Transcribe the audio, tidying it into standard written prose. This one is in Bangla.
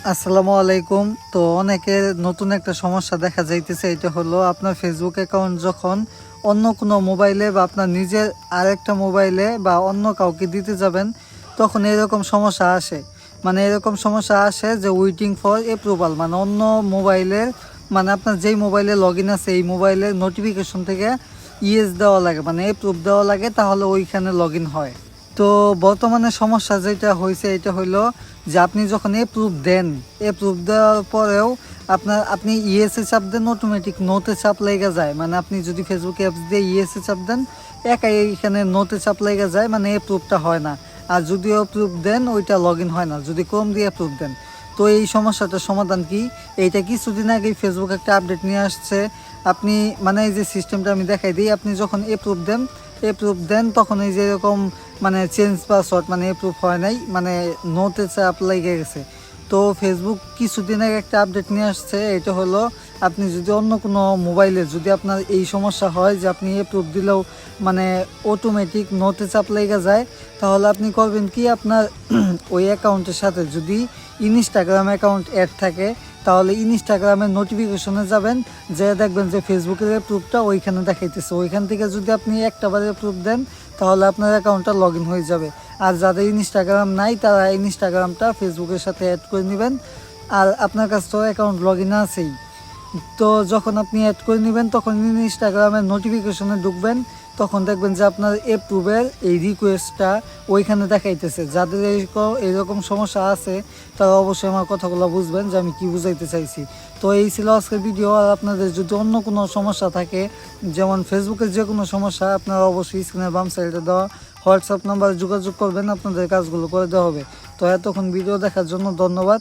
আসসালামু আলাইকুম। তো অনেকের নতুন একটা সমস্যা দেখা যাইতেছে, এটা হলো আপনার ফেসবুক অ্যাকাউন্ট যখন অন্য কোনো মোবাইলে বা আপনার নিজের আরেকটা মোবাইলে বা অন্য কাউকে দিতে যাবেন, তখন এরকম সমস্যা আসে। মানে এরকম সমস্যা আসে যে ওয়েটিং ফর অ্যাপ্রুভাল, মানে অন্য মোবাইলের, মানে আপনার যেই মোবাইলে লগ ইন আছে এই মোবাইলের নোটিফিকেশন থেকে ইয়েস দেওয়া লাগে, মানে অ্যাপ্রুভ দেওয়া লাগে, তাহলে ওইখানে লগ ইন হয়। তো বর্তমানে সমস্যা যেটা হয়েছে এটা হলো যে আপনি যখন অ্যাপ্রুভ দেন, অ্যাপ্রুভ দেওয়ার পরেও আপনি ইএসএ চাপ দেন, অটোমেটিক নোতে চাপ লেগে যায়। মানে আপনি যদি ফেসবুক অ্যাপস দিয়ে ইএসএ চাপ দেন, একাই এইখানে নোতে চাপ লেগে যায়, মানে অ্যাপ্রুভটা হয় না। আর যদি অ্যাপ্রুভ দেন ওইটা লগ ইন হয় না, যদি ক্রোম দিয়ে অ্যাপ্রুভ দেন। তো এই সমস্যাটার সমাধান কি? এইটা কিছুদিন আগেই ফেসবুক একটা আপডেট নিয়ে আসছে। আপনি মানে এই যে সিস্টেমটা আমি দেখাই দিই, আপনি যখন অ্যাপ্রুভ দেন তখন এই যে এরকম মানে চেঞ্জ পাসওয়ার্ড, মানে অ্যাপ্রুভ হয় নাই, মানে নোতে চাপ লেগে গেছে। তো ফেসবুক কিছুদিন আগে একটা আপডেট নিয়ে আসছে, এটা হলো আপনি যদি অন্য কোনো মোবাইলে যদি আপনার এই সমস্যা হয় যে আপনি অ্যাপ্রুভ দিলেও মানে অটোমেটিক নোতে চাপ লেগে যায়, তাহলে আপনি করবেন কি, আপনার ওই অ্যাকাউন্টের সাথে যদি ইনস্টাগ্রাম অ্যাকাউন্ট অ্যাড থাকে, তাহলে ইনস্টাগ্রামের নোটিফিকেশনে যাবেন, যে দেখবেন যে ফেসবুকের অ্যাপ্রুভটা ওইখানে দেখাইতেছে। ওইখান থেকে যদি আপনি একটাবার অ্যাপ্রুভ দেন, তাহলে আপনার অ্যাকাউন্টটা লগ ইন হয়ে যাবে। আর যাদের ইনস্টাগ্রাম নাই তারা ইনস্টাগ্রামটা ফেসবুকের সাথে অ্যাড করে নেবেন। আর আপনার কাছে তো অ্যাকাউন্ট লগ ইন আছেই, তো যখন আপনি অ্যাড করে নেবেন তখন ইনস্টাগ্রামের নোটিফিকেশনে ঢুকবেন, তখন দেখবেন যে আপনার অ্যাপ্রুভের এই রিকোয়েস্টটা ওইখানে দেখাইতেছে। যাদের এইরকম সমস্যা আছে তারা অবশ্যই আমার কথাগুলো বুঝবেন যে আমি কি বুঝাইতে চাইছি। তো এই ছিল আজকের ভিডিও। আর আপনাদের যদি অন্য কোনো সমস্যা থাকে, যেমন ফেসবুকের যে কোনো সমস্যা, আপনারা অবশ্যই স্ক্রিনের বাম সাইডে দেওয়া হোয়াটসঅ্যাপ নাম্বারে যোগাযোগ করবেন, আপনাদের কাজগুলো করে দেওয়া হবে। তো এতক্ষণ ভিডিও দেখার জন্য ধন্যবাদ।